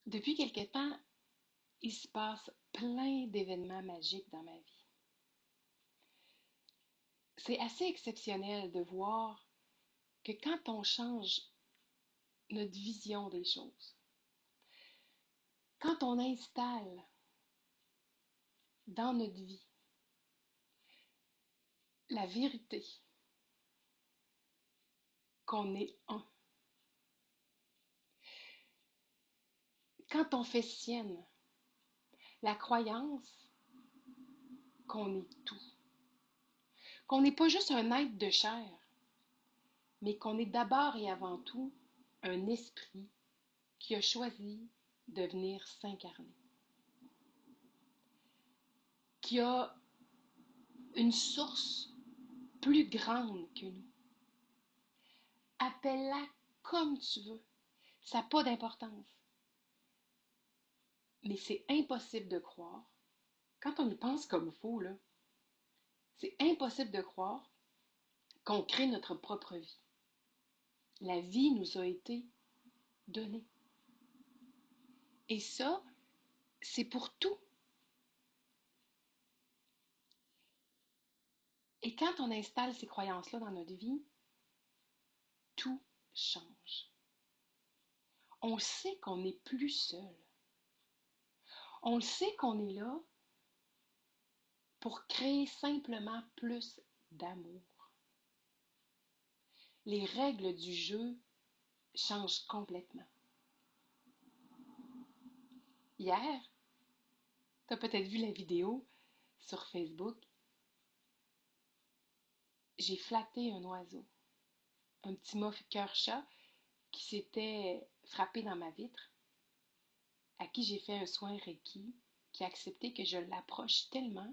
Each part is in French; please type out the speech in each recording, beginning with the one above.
Depuis quelque temps, il se passe plein d'événements magiques dans ma vie. C'est assez exceptionnel de voir que quand on change notre vision des choses, quand on installe dans notre vie la vérité qu'on est un, quand on fait sienne la croyance qu'on est tout, qu'on n'est pas juste un être de chair, mais qu'on est d'abord et avant tout un esprit qui a choisi de venir s'incarner, qui a une source plus grande que nous. Appelle-la comme tu veux. Ça n'a pas d'importance. Mais c'est impossible de croire, quand on y pense comme il faut, là, c'est impossible de croire qu'on crée notre propre vie. La vie nous a été donnée. Et ça, c'est pour tout. Et quand on installe ces croyances-là dans notre vie, tout change. On sait qu'on n'est plus seul. On le sait qu'on est là pour créer simplement plus d'amour. Les règles du jeu changent complètement. Hier, tu as peut-être vu la vidéo sur Facebook, j'ai flatté un oiseau, un petit cœur-chat qui s'était frappé dans ma vitre, à qui j'ai fait un soin Reiki, qui a accepté que je l'approche tellement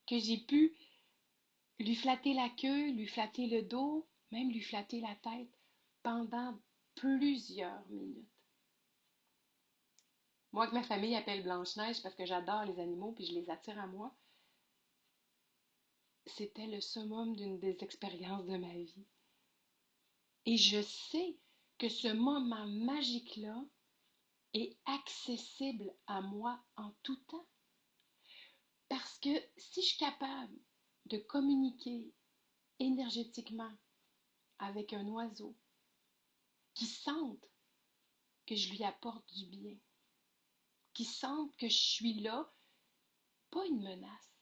que j'ai pu lui flatter la queue, lui flatter le dos, même lui flatter la tête pendant plusieurs minutes. Moi que ma famille appelle Blanche-Neige parce que j'adore les animaux puis je les attire à moi, c'était le summum d'une des expériences de ma vie. Et je sais que ce moment magique-là est accessible à moi en tout temps. Parce que si je suis capable de communiquer énergétiquement avec un oiseau qui sente que je lui apporte du bien, qui sente que je suis là, pas une menace,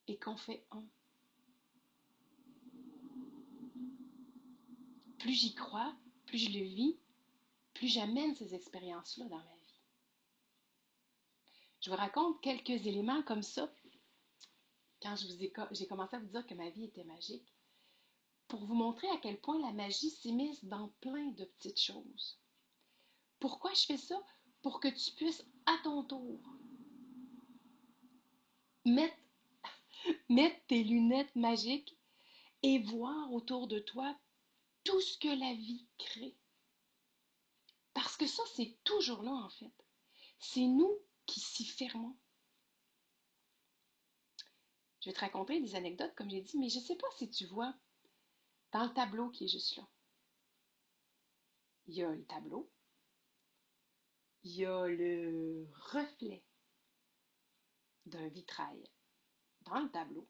et qu'on fait un. Plus j'y crois, plus je le vis, plus j'amène ces expériences-là dans ma vie. Je vous raconte quelques éléments comme ça quand j'ai commencé à vous dire que ma vie était magique, pour vous montrer à quel point la magie s'immisce dans plein de petites choses. Pourquoi je fais ça? Pour que tu puisses, à ton tour, mettre, mettre tes lunettes magiques et voir autour de toi tout ce que la vie crée. Parce que ça, c'est toujours là, en fait. C'est nous qui s'y fermons. Je vais te raconter des anecdotes, comme j'ai dit, mais je ne sais pas si tu vois dans le tableau qui est juste là. Il y a le tableau, il y a le reflet d'un vitrail dans le tableau.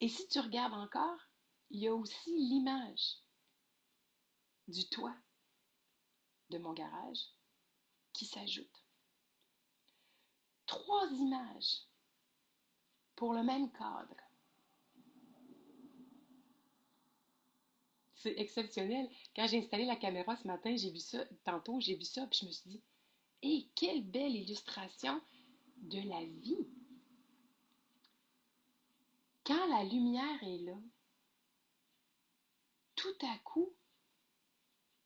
Et si tu regardes encore, il y a aussi l'image du toit de mon garage qui s'ajoute. Trois images pour le même cadre. C'est exceptionnel. Quand j'ai installé la caméra ce matin, j'ai vu ça, tantôt j'ai vu ça, puis je me suis dit, hé, quelle belle illustration de la vie. Quand la lumière est là, tout à coup,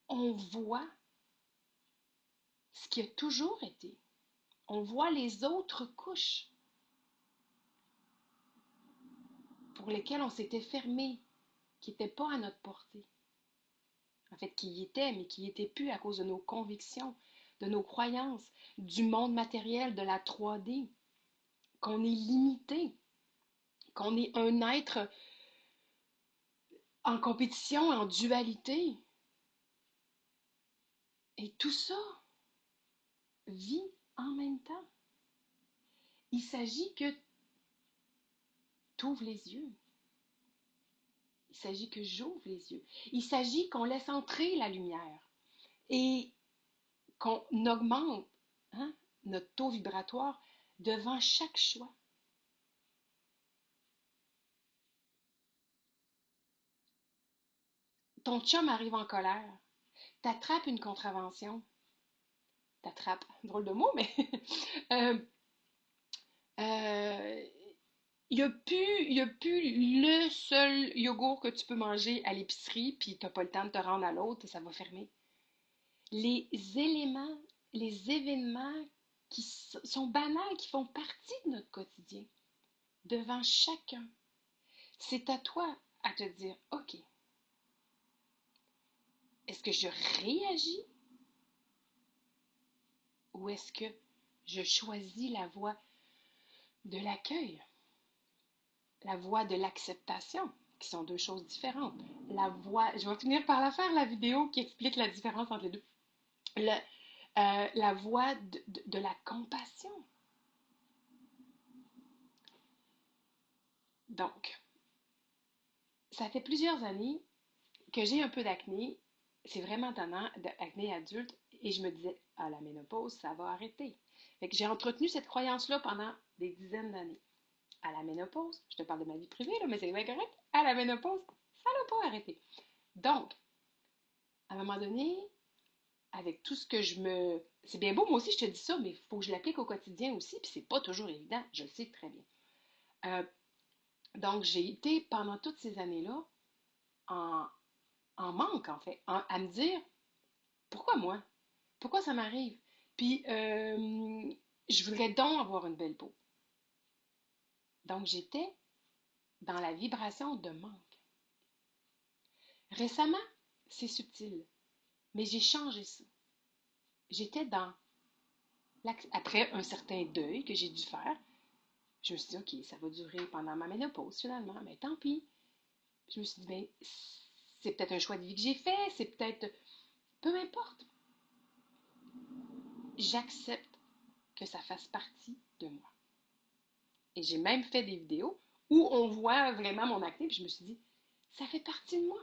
on voit ce qui a toujours été. On voit les autres couches pour lesquelles on s'était fermé, qui n'étaient pas à notre portée. En fait, qui y étaient, mais qui n'y étaient plus à cause de nos convictions, de nos croyances, du monde matériel, de la 3D, qu'on est limité, qu'on est un être en compétition, en dualité. Et tout ça vit en même temps. Il s'agit que tu ouvres les yeux. Il s'agit que j'ouvre les yeux. Il s'agit qu'on laisse entrer la lumière et qu'on augmente, hein, notre taux vibratoire devant chaque choix. Ton chum arrive en colère, t'attrapes une contravention, t'attrapes, drôle de mot, mais euh, euh, il y a plus le seul yogourt que tu peux manger à l'épicerie, puis t'as pas le temps de te rendre à l'autre, ça va fermer. Les éléments, les événements qui sont banals, qui font partie de notre quotidien, devant chacun, c'est à toi à te dire, OK, est-ce que je réagis ou est-ce que je choisis la voie de l'accueil, la voie de l'acceptation, qui sont deux choses différentes. La voie, je vais finir par la faire, la vidéo qui explique la différence entre les deux. Le, la voie de la compassion. Donc, ça fait plusieurs années que j'ai un peu d'acné. C'est vraiment tannant, d'acné adulte. Et je me disais, à la ménopause, ça va arrêter. Fait que j'ai entretenu cette croyance-là pendant des dizaines d'années. À la ménopause, je te parle de ma vie privée, là, mais c'est bien correct. À la ménopause, ça n'a pas arrêté. Donc, à un moment donné, avec tout ce que je me... C'est bien beau, moi aussi, je te dis ça, mais il faut que je l'applique au quotidien aussi, puis c'est pas toujours évident, je le sais très bien. Euh, donc, j'ai été, pendant toutes ces années-là, en, en manque, en fait, à me dire, pourquoi moi? Pourquoi ça m'arrive? Puis, je voudrais donc avoir une belle peau. Donc, j'étais dans la vibration de manque. Récemment, c'est subtil, mais j'ai changé ça. J'étais dans, après un certain deuil que j'ai dû faire, je me suis dit, OK, ça va durer pendant ma ménopause finalement, mais tant pis. Je me suis dit, ben, c'est peut-être un choix de vie que j'ai fait, c'est peut-être, peu importe. J'accepte que ça fasse partie de moi. Et j'ai même fait des vidéos où on voit vraiment mon acné, puis je me suis dit, ça fait partie de moi.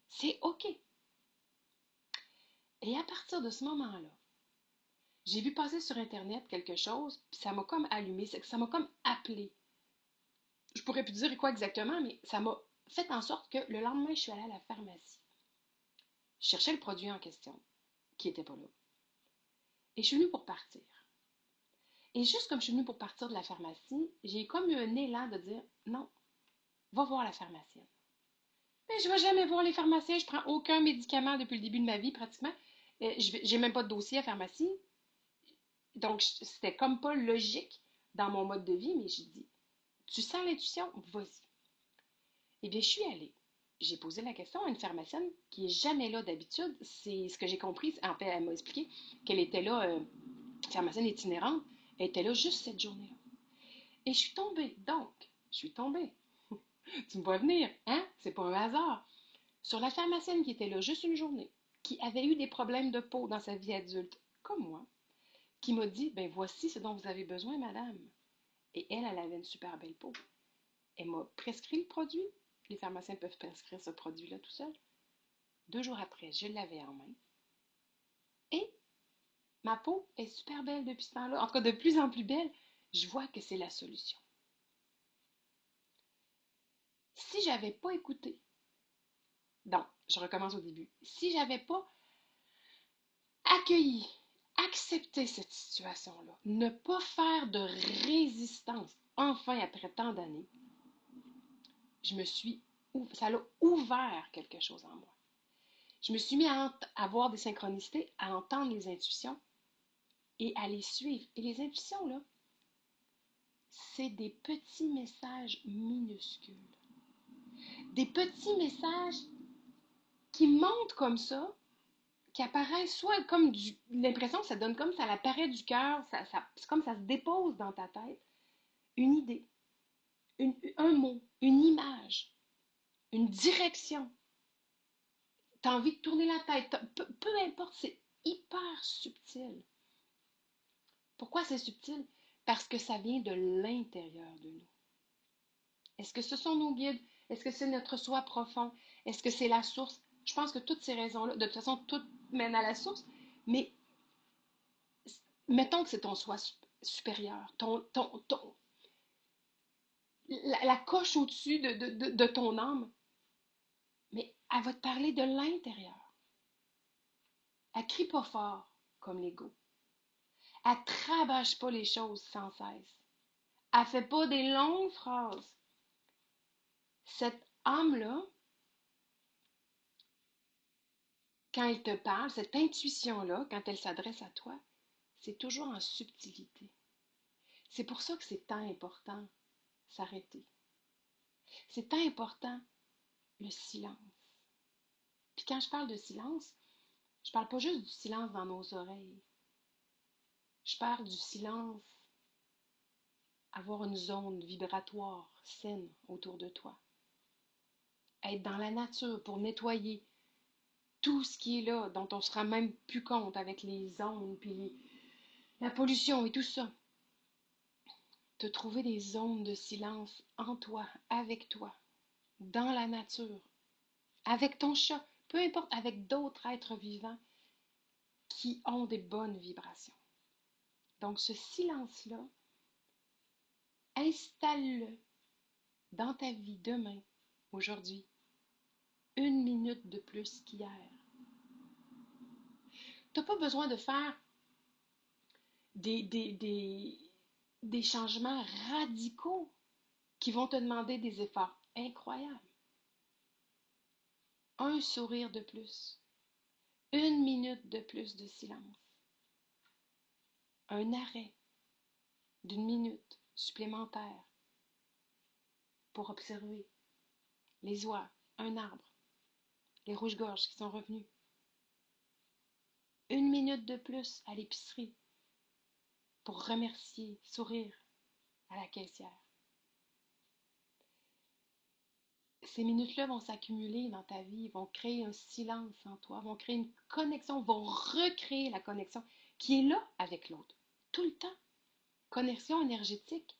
C'est OK. Et à partir de ce moment-là, j'ai vu passer sur Internet quelque chose, puis ça m'a comme allumé, ça m'a comme appelé. Je pourrais plus dire quoi exactement, mais ça m'a fait en sorte que le lendemain, je suis allée à la pharmacie. Je cherchais le produit en question, qui n'était pas là. Et je suis venue pour partir. Et juste comme je suis venue pour partir de la pharmacie, j'ai comme eu un élan de dire, non, va voir la pharmacienne. Mais je ne vais jamais voir les pharmaciens, je prends aucun médicament depuis le début de ma vie pratiquement. J'ai même pas de dossier à pharmacie. Donc, c'était comme pas logique dans mon mode de vie, mais j'ai dit, tu sens l'intuition? Vas-y. Eh bien, je suis allée. J'ai posé la question à une pharmacienne qui est jamais là d'habitude. C'est ce que j'ai compris. En fait, elle m'a expliqué qu'elle était là, pharmacienne itinérante. Elle était là juste cette journée-là. Et je suis tombée. Donc, je suis tombée. Tu me vois venir, hein? C'est pas un hasard. Sur la pharmacienne qui était là juste une journée, qui avait eu des problèmes de peau dans sa vie adulte, comme moi, qui m'a dit, ben voici ce dont vous avez besoin, madame. Et elle avait une super belle peau. Elle m'a prescrit le produit. Les pharmaciens peuvent prescrire ce produit-là tout seul. 2 jours après, je l'avais en main. Et ma peau est super belle depuis ce temps-là. En tout cas, de plus en plus belle. Je vois que c'est la solution. Si j'avais pas écouté, donc, je recommence au début. Si j'avais pas accueilli, accepté cette situation-là, ne pas faire de résistance, enfin après tant d'années, je me suis, ça a ouvert quelque chose en moi. Je me suis mis à avoir des synchronicités, à entendre les intuitions et à les suivre. Et les intuitions, là, c'est des petits messages minuscules. Des petits messages qui montent comme ça, qui apparaissent soit comme l'impression que ça donne comme ça apparaît du cœur, c'est comme ça se dépose dans ta tête. Une idée, un mot, une image, une direction. Tu as envie de tourner la tête, peu importe, hyper subtil. Pourquoi c'est subtil? Parce que ça vient de l'intérieur de nous. Est-ce que ce sont nos guides? Est-ce que c'est notre soi profond? Est-ce que c'est la source? Je pense que toutes ces raisons-là, de toute façon, toutes mènent à la source, mais mettons que c'est ton soi supérieur, la coche au-dessus de ton âme, mais elle va te parler de l'intérieur. Elle crie pas fort comme l'ego. Elle travaille pas les choses sans cesse. Elle fait pas des longues phrases. Cette âme-là, quand elle te parle, cette intuition-là, quand elle s'adresse à toi, c'est toujours en subtilité. C'est pour ça que c'est tant important s'arrêter. C'est tant important le silence. Puis quand je parle de silence, je parle pas juste du silence dans nos oreilles. Je parle du silence, avoir une zone vibratoire saine autour de toi. Être dans la nature pour nettoyer tout ce qui est là, dont on ne se rend même plus compte avec les ondes, puis la pollution et tout ça. Te trouver des zones de silence en toi, avec toi, dans la nature, avec ton chat, peu importe, avec d'autres êtres vivants qui ont des bonnes vibrations. Donc ce silence-là, installe-le dans ta vie demain, aujourd'hui, 1 minute de plus qu'hier. Tu n'as pas besoin de faire des, des, des, des changements radicaux qui vont te demander des efforts incroyables. Un sourire de plus, 1 minute de plus de silence, un arrêt d'1 minute supplémentaire pour observer les oies, un arbre, les rouges-gorges qui sont revenus. 1 minute de plus à l'épicerie pour remercier, sourire à la caissière. Ces minutes-là vont s'accumuler dans ta vie, vont créer un silence en toi, vont créer une connexion, vont recréer la connexion qui est là avec l'autre, tout le temps. Connexion énergétique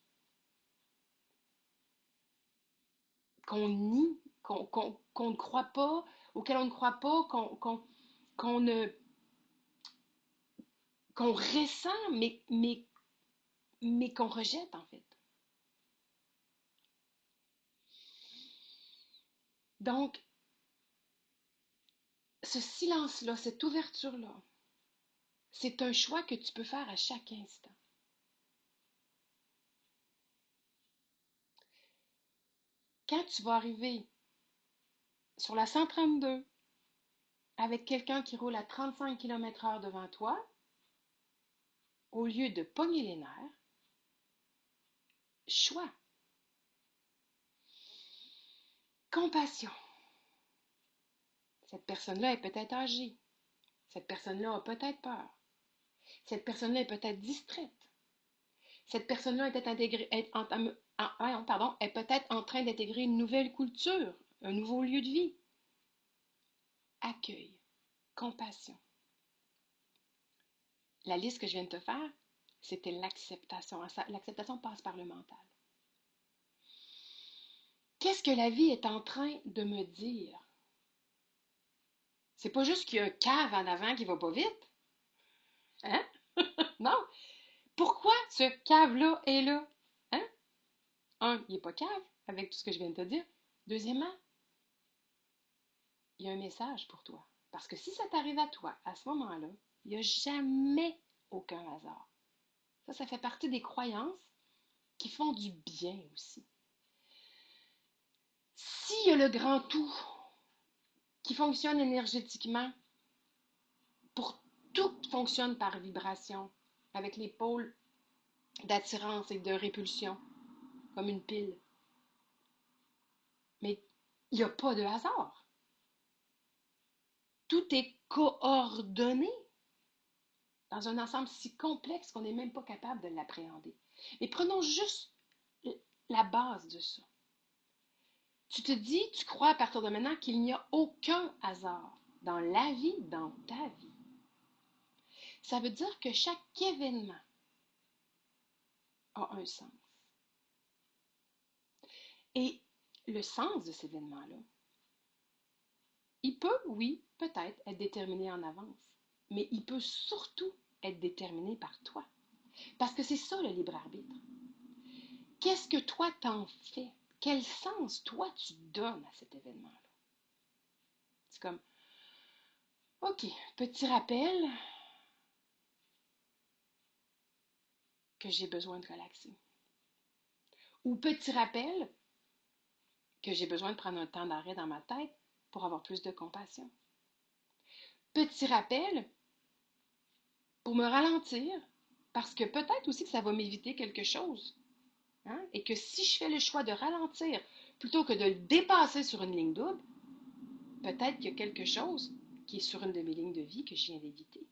qu'on nie, qu'on ne croit pas, auquel on ne croit pas, qu'on ressent, mais qu'on rejette en fait. Donc, ce silence-là, cette ouverture-là, c'est un choix que tu peux faire à chaque instant. Quand tu vas arriver sur la 132 avec quelqu'un qui roule à 35 km/h devant toi, au lieu de pogner les nerfs, choix, compassion. Cette personne-là est peut-être âgée. Cette personne-là a peut-être peur. Cette personne-là est peut-être distraite. Cette personne-là est peut-être en train d'intégrer une nouvelle culture, un nouveau lieu de vie. Accueil, compassion. La liste que je viens de te faire, c'était l'acceptation. L'acceptation passe par le mental. Qu'est-ce que la vie est en train de me dire? C'est pas juste qu'il y a un cave en avant qui va pas vite. Hein? Non. Pourquoi ce cave-là est là? Hein? Un, il n'est pas cave, avec tout ce que je viens de te dire. Deuxièmement, il y a un message pour toi. Parce que si ça t'arrive à toi, à ce moment-là, il n'y a jamais aucun hasard. Ça fait partie des croyances qui font du bien aussi. S'il y a le grand tout qui fonctionne énergétiquement, pour tout fonctionne par vibration, avec les pôles d'attirance et de répulsion, comme une pile. Mais il n'y a pas de hasard. Tout est coordonné dans un ensemble si complexe qu'on n'est même pas capable de l'appréhender. Et prenons juste la base de ça. Tu te dis, tu crois à partir de maintenant qu'il n'y a aucun hasard dans la vie, dans ta vie. Ça veut dire que chaque événement a un sens. Et le sens de cet événement-là, il peut, oui, peut-être être déterminé en avance, mais il peut surtout être déterminé par toi. Parce que c'est ça le libre arbitre. Qu'est-ce que toi t'en fais? Quel sens toi tu donnes à cet événement-là? C'est comme, OK, petit rappel que j'ai besoin de relaxer. Ou petit rappel que j'ai besoin de prendre un temps d'arrêt dans ma tête pour avoir plus de compassion. Petit rappel pour me ralentir parce que peut-être aussi que ça va m'éviter quelque chose. Hein? Et que si je fais le choix de ralentir plutôt que de le dépasser sur une ligne double, peut-être qu'il y a quelque chose qui est sur une de mes lignes de vie que je viens d'éviter.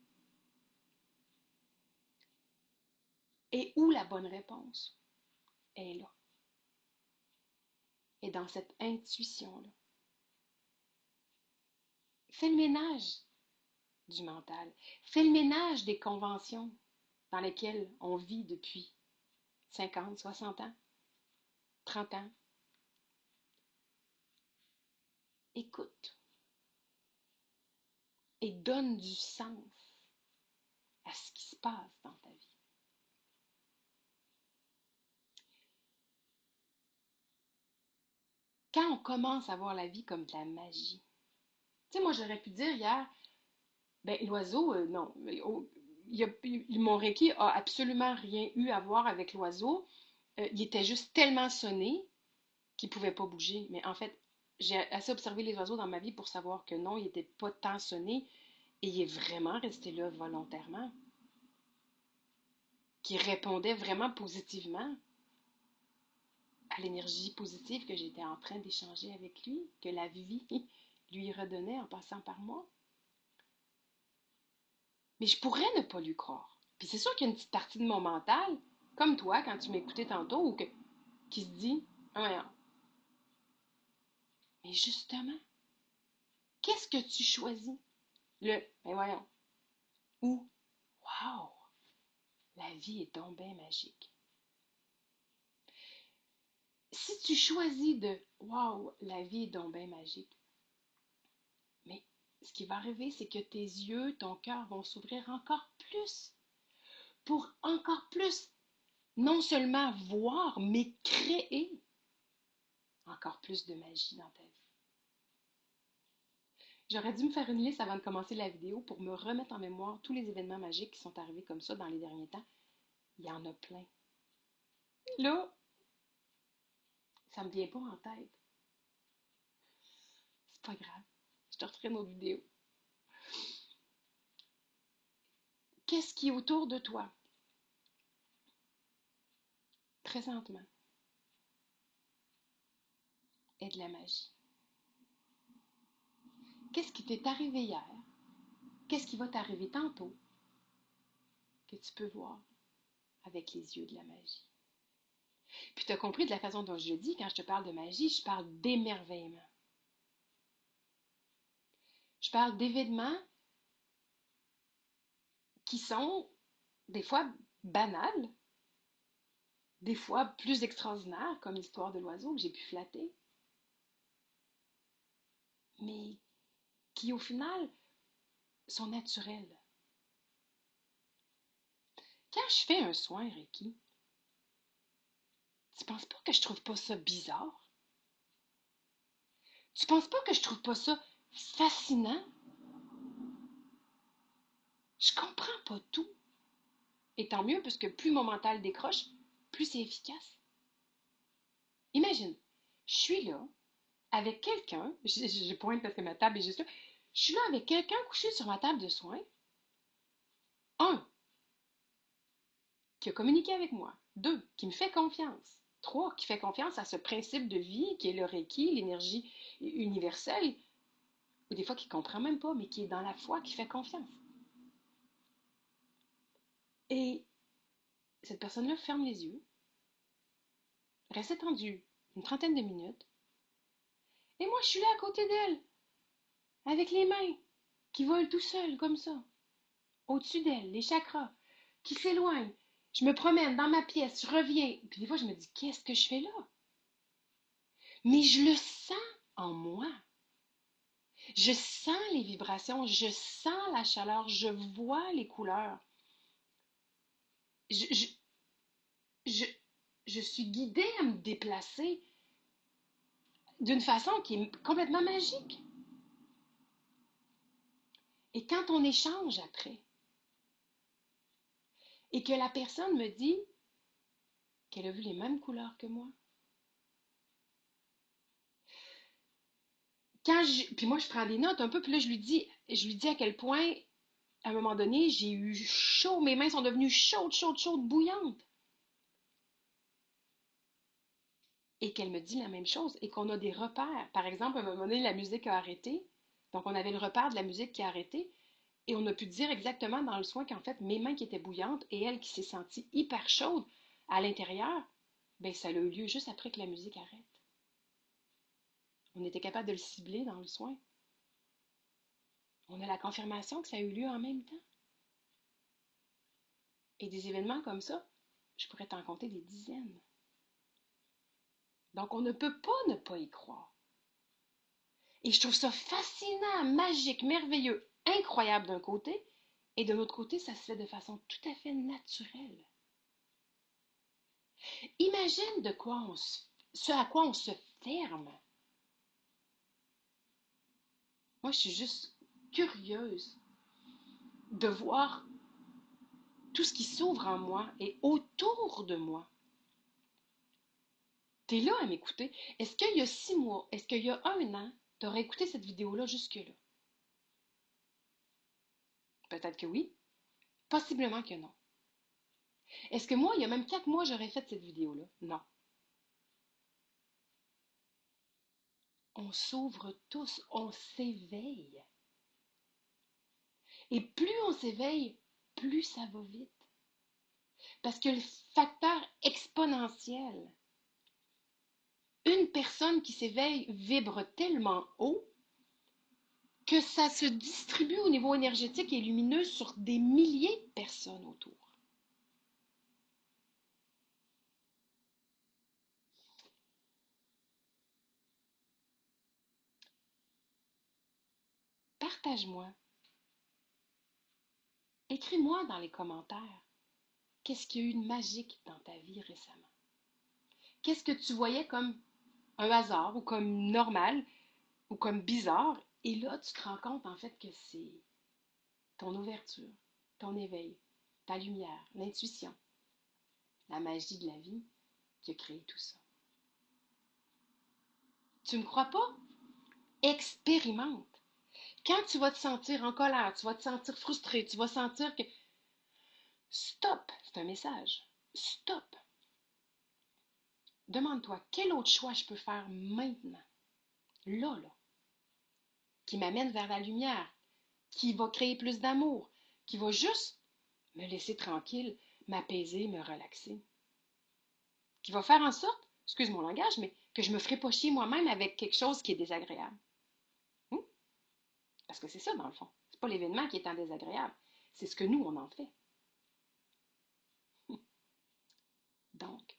Et où la bonne réponse est là. Et dans cette intuition-là. Fais le ménage du mental. Fais le ménage des conventions dans lesquelles on vit depuis 50, 60 ans, 30 ans. Écoute et donne du sens à ce qui se passe dans ta vie. Quand on commence à voir la vie comme de la magie, tu sais, moi j'aurais pu dire hier, ben l'oiseau, non, mon Reiki a absolument rien eu à voir avec l'oiseau. Il était juste tellement sonné qu'il ne pouvait pas bouger. Mais en fait, j'ai assez observé les oiseaux dans ma vie pour savoir que non, il n'était pas tant sonné et il est vraiment resté là volontairement. Qui répondait vraiment positivement à l'énergie positive que j'étais en train d'échanger avec lui, que la vie lui redonnait en passant par moi. Mais je pourrais ne pas lui croire. Puis c'est sûr qu'il y a une petite partie de mon mental, comme toi quand tu m'écoutais tantôt, qui se dit, ah, voyons. Mais justement, qu'est-ce que tu choisis? Ben voyons. Ou, wow, la vie est donc bien magique. Si tu choisis de, wow, la vie est donc bien magique, mais ce qui va arriver, c'est que tes yeux, ton cœur vont s'ouvrir encore plus pour encore plus, non seulement voir, mais créer encore plus de magie dans ta vie. J'aurais dû me faire une liste avant de commencer la vidéo pour me remettre en mémoire tous les événements magiques qui sont arrivés comme ça dans les derniers temps. Il y en a plein. Là, ça me vient pas en tête. C'est pas grave. Je te referai une autre vidéo. Qu'est-ce qui est autour de toi présentement est de la magie? Qu'est-ce qui t'est arrivé hier? Qu'est-ce qui va t'arriver tantôt que tu peux voir avec les yeux de la magie? Puis tu as compris de la façon dont je le dis, quand je te parle de magie, je parle d'émerveillement. Je parle d'événements qui sont des fois banals, des fois plus extraordinaires, comme l'histoire de l'oiseau que j'ai pu flatter, mais qui au final sont naturels. Quand je fais un soin Reiki, tu penses pas que je trouve pas ça bizarre? Tu penses pas que je trouve pas ça fascinant? Je comprends pas tout. Et tant mieux, parce que plus mon mental décroche, plus c'est efficace. Imagine, je suis là avec quelqu'un, je pointe parce que ma table est juste là, je suis là avec quelqu'un couché sur ma table de soins. Un, qui a communiqué avec moi. Deux, qui me fait confiance. Trois, qui fait confiance à ce principe de vie qui est le Reiki, l'énergie universelle, ou des fois qui ne comprend même pas, mais qui est dans la foi, qui fait confiance. Et cette personne-là ferme les yeux, reste étendue une trentaine de minutes, et moi je suis là à côté d'elle, avec les mains qui volent tout seules comme ça. au-dessus d'elle, les chakras, qui s'éloignent. Je me promène dans ma pièce, je reviens. Puis des fois, je me dis, qu'est-ce que je fais là? Mais je le sens en moi. Je sens les vibrations, je sens la chaleur, je vois les couleurs. Je, je, je, je suis guidée à me déplacer d'une façon qui est complètement magique. Et quand on échange après, et que la personne me dit qu'elle a vu les mêmes couleurs que moi, puis moi je prends des notes un peu, puis là je lui dis à quel point, à un moment donné, j'ai eu chaud, mes mains sont devenues chaudes, chaudes, chaudes, bouillantes. Et qu'elle me dit la même chose, et qu'on a des repères. Par exemple, à un moment donné, la musique a arrêté, donc on avait le repère de la musique qui a arrêté, et on a pu dire exactement dans le soin qu'en fait, mes mains qui étaient bouillantes, et elle qui s'est sentie hyper chaude à l'intérieur, ben ça a eu lieu juste après que la musique arrête. On était capable de le cibler dans le soin. On a la confirmation que ça a eu lieu en même temps. Et des événements comme ça, je pourrais t'en compter des dizaines. Donc, on ne peut pas ne pas y croire. Et je trouve ça fascinant, magique, merveilleux, incroyable d'un côté, et de l'autre côté, ça se fait de façon tout à fait naturelle. Imagine ce à quoi on se ferme. Moi, je suis juste curieuse de voir tout ce qui s'ouvre en moi et autour de moi. T'es là à m'écouter. Est-ce qu'il y a 6 mois, est-ce qu'il y a un an, t'aurais écouté cette vidéo-là jusque-là? Peut-être que oui. Possiblement que non. Est-ce que moi, il y a même 4 mois, j'aurais fait cette vidéo-là? Non. On s'ouvre tous, on s'éveille. Et plus on s'éveille, plus ça va vite. Parce que le facteur exponentiel, une personne qui s'éveille vibre tellement haut que ça se distribue au niveau énergétique et lumineux sur des milliers de personnes autour. Partage-moi, écris-moi dans les commentaires, qu'est-ce qu'il y a eu de magique dans ta vie récemment? Qu'est-ce que tu voyais comme un hasard ou comme normal ou comme bizarre? Et là, tu te rends compte en fait que c'est ton ouverture, ton éveil, ta lumière, l'intuition, la magie de la vie qui a créé tout ça. Tu me crois pas? Expérimente. Quand tu vas te sentir en colère, tu vas te sentir frustré, tu vas sentir que stop, c'est un message. Stop. Demande-toi quel autre choix je peux faire maintenant, là, qui m'amène vers la lumière, qui va créer plus d'amour, qui va juste me laisser tranquille, m'apaiser, me relaxer, qui va faire en sorte, excuse mon langage, mais que je me ferai pas chier moi-même avec quelque chose qui est désagréable. Hum? Parce que c'est ça, dans le fond. C'est pas l'événement qui est en désagréable, c'est ce que nous, on en fait. Donc,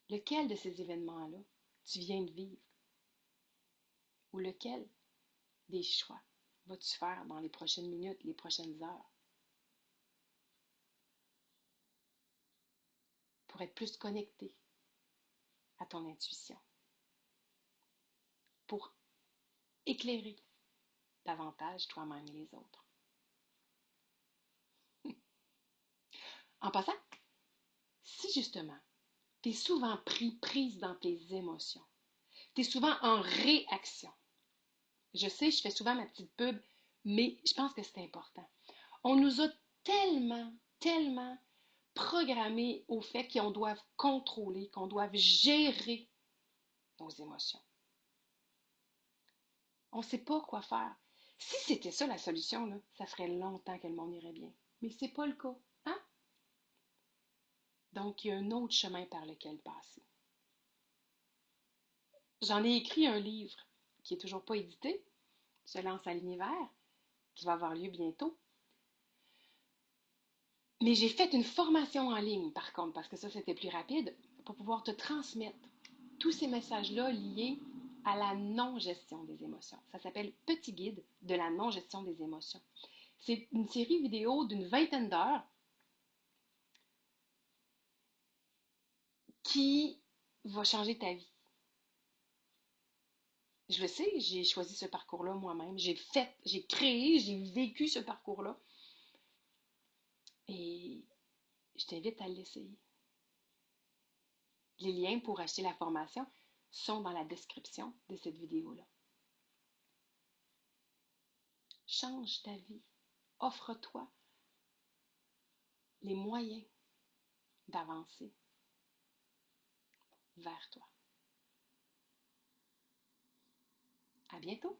lequel de ces événements-là tu viens de vivre ou lequel des choix vas-tu faire dans les prochaines minutes, les prochaines heures pour être plus connecté à ton intuition, pour éclairer davantage toi-même et les autres. En passant, si justement tu es souvent prise dans tes émotions, tu es souvent en réaction. Je sais, je fais souvent ma petite pub, mais je pense que c'est important. On nous a tellement, tellement programmés au fait qu'on doit contrôler, qu'on doit gérer nos émotions. On ne sait pas quoi faire. Si c'était ça la solution, là, ça ferait longtemps que le monde irait bien. Mais c'est pas le cas, hein? Donc, il y a un autre chemin par lequel passer. J'en ai écrit un livre qui est toujours pas édité, Se lance à l'univers, qui va avoir lieu bientôt. Mais j'ai fait une formation en ligne, par contre, parce que ça, c'était plus rapide, pour pouvoir te transmettre tous ces messages-là liés à la non-gestion des émotions. Ça s'appelle Petit guide de la non-gestion des émotions. C'est une série vidéo d'une vingtaine d'heures qui va changer ta vie. Je le sais, j'ai choisi ce parcours-là moi-même. J'ai créé, j'ai vécu ce parcours-là. Et je t'invite à l'essayer. Les liens pour acheter la formation sont dans la description de cette vidéo-là. Change ta vie. Offre-toi les moyens d'avancer vers toi. À bientôt!